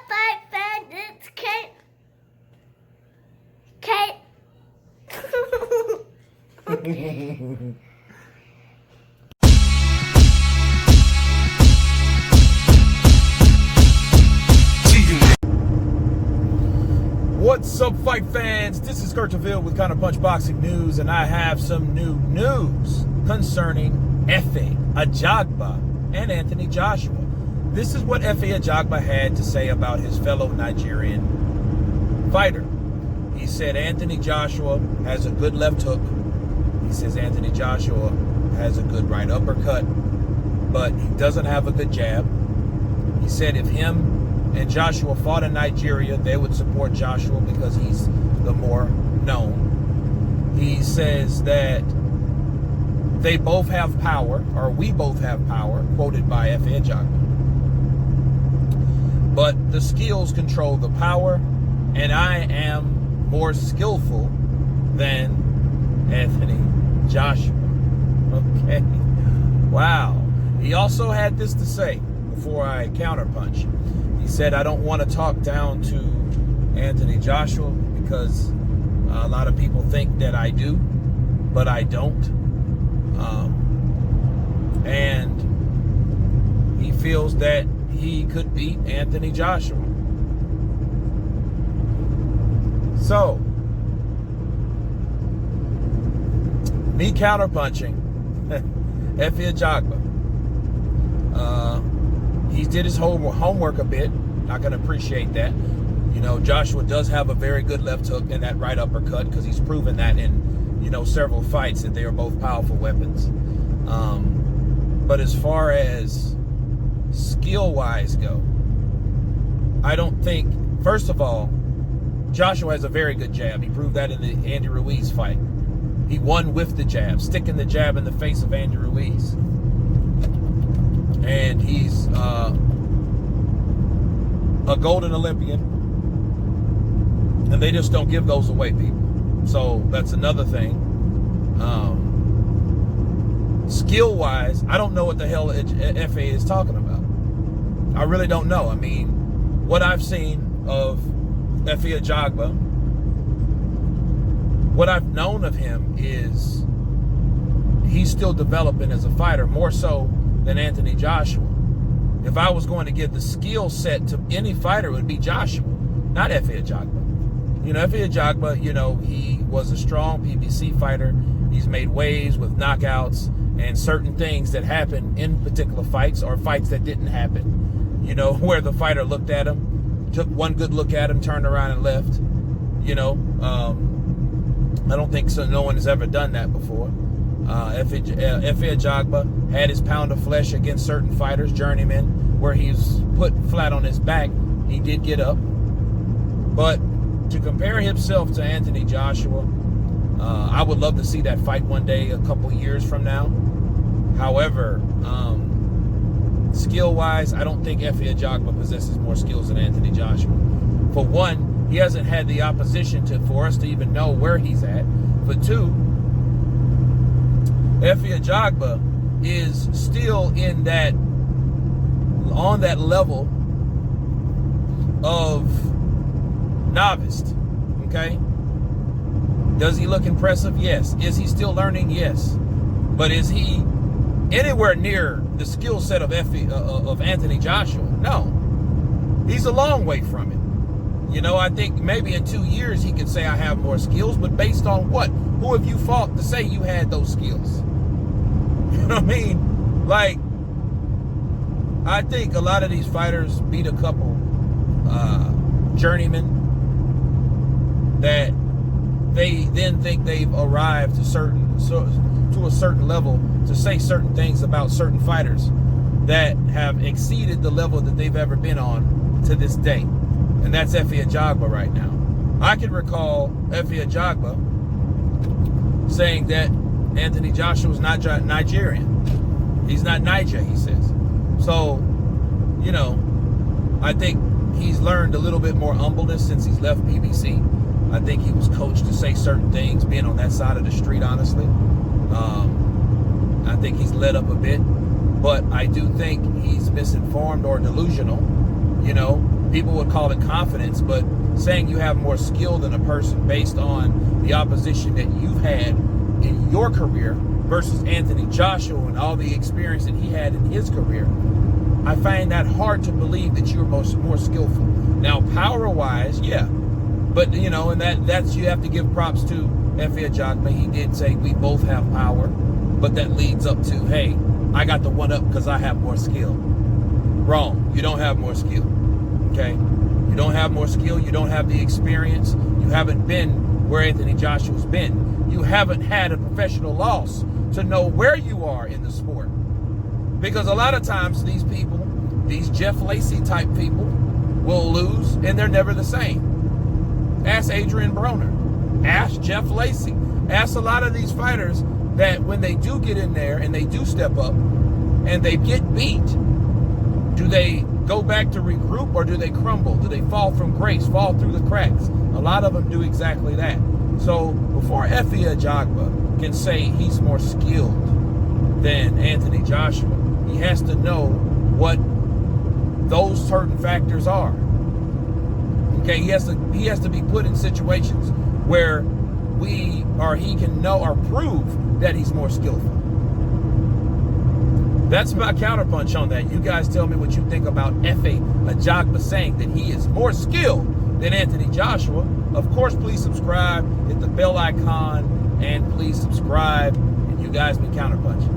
fight fans? It's Kate. What's up, fight fans? This is Counterpunch with Counterpunch Boxing News, and I have some new news concerning Efe Ajagba and Anthony Joshua. This is what Efe Ajagba had to say about his fellow Nigerian fighter. He said Anthony Joshua has a good left hook. He says Anthony Joshua has a good right uppercut, but he doesn't have a good jab. He said if him and Joshua fought in Nigeria, they would support Joshua because he's the more known. He says that they both have power, or we both have power, quoted by Efe Ajagba. But the skills control the power, and I am more skillful than Anthony Joshua. Okay. Wow. He also had this to say before I counterpunch. He said, I don't want to talk down to Anthony Joshua because a lot of people think that I do, but I don't. And he feels that he could beat Anthony Joshua. So, me counterpunching Efe Ajagba. He did his homework a bit. I can appreciate that. You know, Joshua does have a very good left hook and that right uppercut because he's proven that in, you know, several fights that they are both powerful weapons. But as far as skill-wise go, I don't think, first of all, Joshua has a very good jab. He proved that in the Andy Ruiz fight. He won with the jab, sticking the jab in the face of Andy Ruiz. And he's a golden Olympian, and they just don't give those away, people. So that's another thing. Skill-wise, I don't know what the hell Efe is talking about. I really don't know. I mean, what I've seen of Efe Ajagba, what I've known of him is he's still developing as a fighter, more so than Anthony Joshua. If I was going to give the skill set to any fighter, it would be Joshua, not Efe Ajagba. You know, Efe Ajagba, you know, he was a strong PBC fighter. He's made waves with knockouts and certain things that happen in particular fights, or fights that didn't happen. You know, where the fighter looked at him, took one good look at him, turned around and left. You know, I don't think so. No one has ever done that before. Efe Ajagba had his pound of flesh against certain fighters, journeymen, where he's put flat on his back. He did get up. But to compare himself to Anthony Joshua, I would love to see that fight one day, a couple years from now. However, skill-wise, I don't think Efe Ajagba possesses more skills than Anthony Joshua. For one, he hasn't had the opposition for us to even know where he's at. For two, Efe Ajagba is still on that level of novice, okay? Does he look impressive? Yes. Is he still learning? Yes. But is he anywhere near the skill set of Anthony Joshua? No. He's a long way from it. You know, I think maybe in 2 years he could say I have more skills, but based on what? Who have you fought to say you had those skills? You know what I mean? Like, I think a lot of these fighters beat a couple journeymen that they then think they've arrived to a certain level to say certain things about certain fighters that have exceeded the level that they've ever been on to this day. And that's Efe Ajagba right now. I can recall Efe Ajagba saying that Anthony Joshua is not Nigerian. He's not Niger, he says. So, you know, I think he's learned a little bit more humbleness since he's left PBC. I think he was coached to say certain things, being on that side of the street, honestly. I think he's let up a bit. But I do think he's misinformed or delusional, you know. People would call it confidence, but saying you have more skill than a person based on the opposition that you've had in your career versus Anthony Joshua and all the experience that he had in his career, I find that hard to believe that you're more skillful. Now, power-wise, yeah. But, you know, and that's you have to give props to Efe Ajagba. He did say we both have power, but that leads up to, hey, I got the one up because I have more skill. Wrong. You don't have more skill. Okay? You don't have more skill. You don't have the experience. You haven't been where Anthony Joshua's been. You haven't had a professional loss to know where you are in the sport. Because a lot of times these people, these Jeff Lacey type people, will lose and they're never the same. Ask Adrian Broner. Ask Jeff Lacey. Ask a lot of these fighters that when they do get in there and they do step up and they get beat, do they go back to regroup or do they crumble? Do they fall from grace, fall through the cracks? A lot of them do exactly that. So before Efe Ajagba can say he's more skilled than Anthony Joshua, he has to know what those certain factors are. Okay, he has to be put in situations where he can know or prove that he's more skillful. That's my counterpunch on that. You guys tell me what you think about Efe Ajagba saying that he is more skilled than Anthony Joshua. Of course, please subscribe, hit the bell icon, and please subscribe, and you guys be counterpunching.